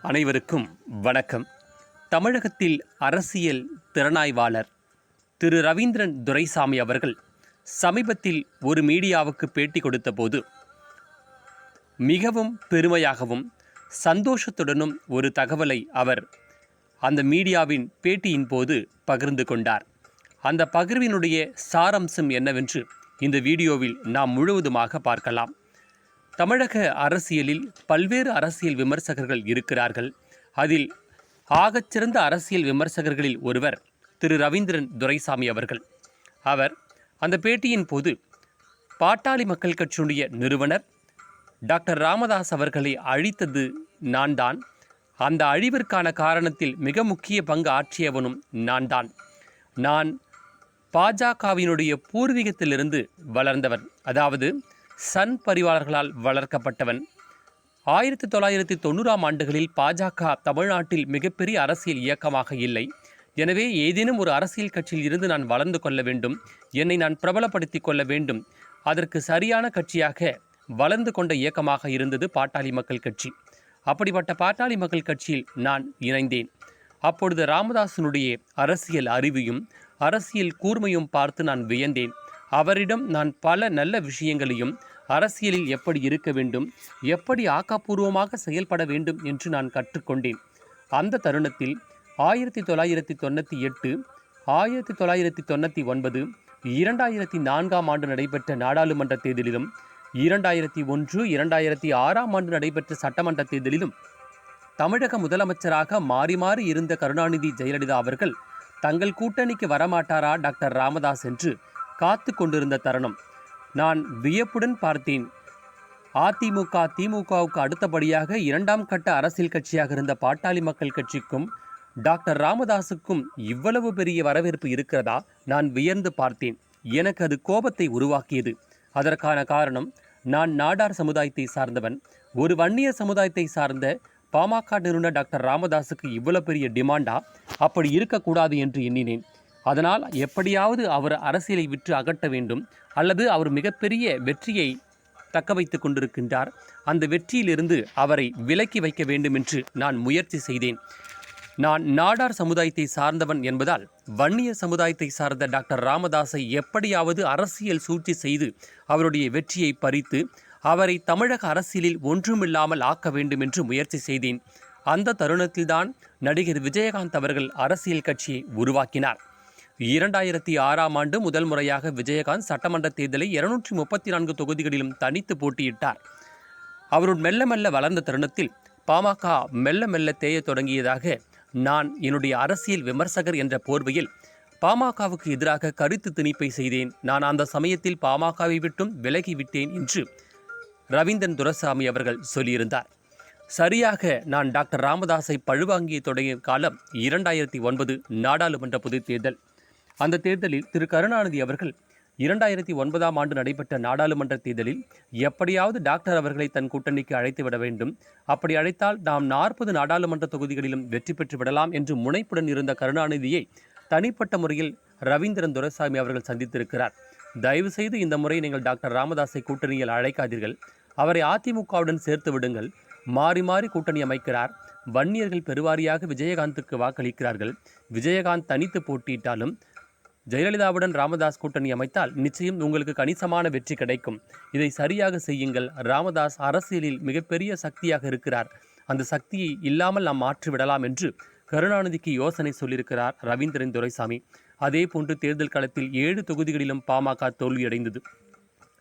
அனைவருக்கும் வணக்கம். தமிழகத்தில் அரசியல் திறனாய்வாளர் திரு ரவீந்திரன் துரைசாமி அவர்கள் சமீபத்தில் ஒரு மீடியாவுக்கு பேட்டி கொடுத்தபோது மிகவும் பெருமையாகவும் சந்தோஷத்துடனும் ஒரு தகவலை அவர் அந்த மீடியாவின் பேட்டியின் போது பகிர்ந்து கொண்டார். அந்த பகிர்வினுடைய சாரம்சம் என்னவென்று இந்த வீடியோவில் நாம் முழுவதுமாக பார்க்கலாம். தமிழக அரசியலில் பல்வேறு அரசியல் விமர்சகர்கள் இருக்கிறார்கள். அதில் ஆகச்சிறந்த அரசியல் விமர்சகர்களில் ஒருவர் திரு ரவீந்திரன் துரைசாமி அவர்கள். அவர் அந்த பேட்டியின் போது பாட்டாளி மக்கள் கட்சியினுடைய நிறுவனர் டாக்டர் ராமதாஸ் அவர்களை அழித்தது நான் தான், அந்த அழிவிற்கான காரணத்தில் மிக முக்கிய பங்கு ஆற்றியவனும் நான் பாஜகவினுடைய பூர்வீகத்திலிருந்து வளர்ந்தவன், அதாவது சன் பரிவார்களால் வளர்க்கப்பட்டவன். 1990ஆம் ஆண்டுகளில் பாஜக தமிழ்நாட்டில் மிகப்பெரிய அரசியல் இயக்கமாக இல்லை. எனவே ஏதேனும் ஒரு அரசியல் கட்சியில் இருந்து நான் வளர்ந்து கொள்ள வேண்டும், என்னை நான் பிரபலப்படுத்தி கொள்ள வேண்டும். அதற்கு சரியான கட்சியாக வளர்ந்து கொண்ட இயக்கமாக இருந்தது பாட்டாளி மக்கள் கட்சி. அப்படிப்பட்ட பாட்டாளி மக்கள் கட்சியில் நான் இணைந்தேன். அப்பொழுது ராமதாசனுடைய அரசியல் அறிவையும் அரசியல் கூர்மையும் பார்த்து நான் வியந்தேன். அவரிடம் நான் பல நல்ல விஷயங்களையும் அரசியலில் எப்படி இருக்க வேண்டும், எப்படி ஆக்கப்பூர்வமாக செயல்பட வேண்டும் என்று நான் கற்றுக்கொண்டேன். அந்த தருணத்தில் 1998, 1999, 2004ஆம் ஆண்டு நடைபெற்ற நாடாளுமன்ற தேர்தலிலும் 2001, 2006ஆம் ஆண்டு நடைபெற்ற சட்டமன்ற தேர்தலிலும் தமிழக முதலமைச்சராக மாறி மாறி இருந்த கருணாநிதி, ஜெயலலிதா அவர்கள் தங்கள் கூட்டணிக்கு வரமாட்டாரா டாக்டர் ராமதாஸ் என்று காத்து கொண்டிருந்த தருணம். நான் வியப்புடன் பார்த்தேன். அதிமுக, திமுகவுக்கு அடுத்தபடியாக இரண்டாம் கட்ட அரசியல் கட்சியாக இருந்த பாட்டாளி மக்கள் கட்சிக்கும் டாக்டர் ராமதாஸுக்கும் இவ்வளவு பெரிய வரவேற்பு இருக்கிறதா? நான் வியந்து பார்த்தேன். எனக்கு அது கோபத்தை உருவாக்கியது. அதற்கான காரணம், நான் நாடார் சமுதாயத்தை சார்ந்தவன். ஒரு வன்னிய சமுதாயத்தை சார்ந்த பாமக நிறுவனர் டாக்டர் ராமதாஸுக்கு இவ்வளவு பெரிய டிமாண்டா? அப்படி இருக்கக்கூடாது என்று எண்ணினேன். அதனால் எப்படியாவது அவர் அரசியலை விற்று அகற்ற வேண்டும், அல்லது அவர் மிகப்பெரிய வெற்றியை தக்க வைத்து கொண்டிருக்கின்றார், அந்த வெற்றியிலிருந்து அவரை விலக்கி வைக்க வேண்டும் என்று நான் முயற்சி செய்தேன். நான் நாடார் சமுதாயத்தை சார்ந்தவன் என்பதால் வன்னிய சமுதாயத்தை சார்ந்த டாக்டர் ராமதாஸை எப்படியாவது அரசியல் சூழ்ச்சி செய்து அவருடைய வெற்றியை பறித்து அவரை தமிழக அரசியலில் ஒன்றுமில்லாமல் ஆக்க வேண்டும் என்று முயற்சி செய்தேன். அந்த தருணத்தில்தான் நடிகர் விஜயகாந்த் அவர்கள் அரசியல் கட்சியை உருவாக்கினார். 2006ஆம் ஆண்டு முதல் முறையாக விஜயகாந்த் சட்டமன்ற தேர்தலை 234 தொகுதிகளிலும் தனித்து போட்டியிட்டார். அவருடன் மெல்ல மெல்ல வளர்ந்த தருணத்தில் பாமக மெல்ல மெல்ல தேய தொடங்கியதாக நான் என்னுடைய அரசியல் விமர்சகர் என்ற போர்வையில் பாமகவுக்கு எதிராக கருத்து திணிப்பை செய்தேன். நான் அந்த சமயத்தில் பாமகவை விட்டும் விலகிவிட்டேன் என்று ரவீந்திரன் துரைசாமி அவர்கள் சொல்லியிருந்தார். சரியாக நான் டாக்டர் ராமதாஸை பழுவாங்கிய தொடங்கிய காலம் 2009 நாடாளுமன்ற பொதுத் தேர்தல். அந்த தேர்தலில் திரு கருணாநிதி அவர்கள் 2009ஆம் ஆண்டு நடைபெற்ற நாடாளுமன்ற தேர்தலில் எப்படியாவது டாக்டர் அவர்களை தன் கூட்டணிக்கு அழைத்துவிட வேண்டும், அப்படி அழைத்தால் நாம் 40 நாடாளுமன்ற தொகுதிகளிலும் வெற்றி பெற்று விடலாம் என்று முனைப்புடன் இருந்த கருணாநிதியை தனிப்பட்ட முறையில் ரவீந்திரன் துரைசாமி அவர்கள் சந்தித்திருக்கிறார். தயவு செய்து இந்த முறை நீங்கள் டாக்டர் ராமதாஸை கூட்டணியில் அழைக்காதீர்கள், அவரை அதிமுகவுடன் சேர்த்து விடுங்கள். மாறி மாறி கூட்டணி அமைக்கிறார். வன்னியர்கள் பெருவாரியாக விஜயகாந்துக்கு வாக்களிக்கிறார்கள். விஜயகாந்த் தனித்து போட்டியிட்டாலும் ஜெயலலிதாவுடன் ராமதாஸ் கூட்டணி அமைத்தால் நிச்சயம் உங்களுக்கு கணிசமான வெற்றி கிடைக்கும். இதை சரியாக செய்யுங்கள். ராமதாஸ் அரசியலில் மிகப்பெரிய சக்தியாக இருக்கிறார், அந்த சக்தியை இல்லாமல் நாம் மாற்றிவிடலாம் என்று கருணாநிதிக்கு யோசனை சொல்லியிருக்கிறார் ரவீந்திரன் துரைசாமி. அதே போன்று தேர்தல் களத்தில் 7 தொகுதிகளிலும் பாமக தோல்வியடைந்தது.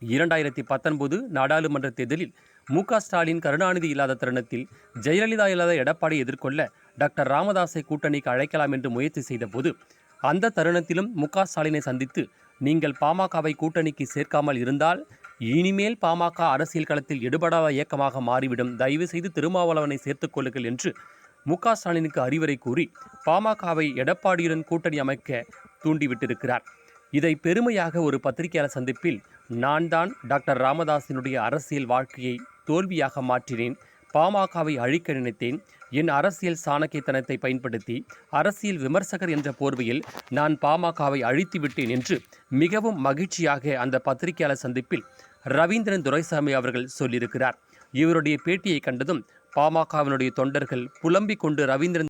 2019 நாடாளுமன்ற தேர்தலில் மு.க.ஸ்டாலின் கருணாநிதி இல்லாத தருணத்தில் ஜெயலலிதா இல்லாத எடப்பாடியை எதிர்கொள்ள டாக்டர் ராமதாஸை கூட்டணிக்கு அழைக்கலாம் என்று முயற்சி செய்த போது அந்த தருணத்திலும் மு.க.ஸ்டாலினை சந்தித்து, நீங்கள் பாமகவை கூட்டணிக்கு சேர்க்காமல் இருந்தால் இனிமேல் பாமக அரசியல் களத்தில் எடுபடாத இயக்கமாக மாறிவிடும், தயவு செய்து திருமாவளவனை சேர்த்துக் கொள்ளுங்கள் என்று மு.க.ஸ்டாலினுக்கு அறிவுரை கூறி பாமகவை எடப்பாடியுடன் கூட்டணி அமைக்க தூண்டிவிட்டிருக்கிறார். இதை பெருமையாக ஒரு பத்திரிகையாளர் சந்திப்பில், நான் தான் டாக்டர் ராமதாஸினுடைய அரசியல் வாழ்க்கையை தோல்வியாக மாற்றினேன், பாமகவை அழிக்க நினைத்தேன், என் அரசியல் சாணக்கியத்தனத்தை பயன்படுத்தி அரசியல் விமர்சகர் என்ற போர்வையில் நான் பாமகவை அழித்து விட்டேன் என்று மிகவும் மகிழ்ச்சியாக அந்த பத்திரிகையாளர் சந்திப்பில் ரவீந்திரன் துரைசாமி அவர்கள் சொல்லியிருக்கிறார். இவருடைய பேட்டியை கண்டதும் பாமகவினுடைய தொண்டர்கள் புலம்பிக் கொண்டு ரவீந்திரன்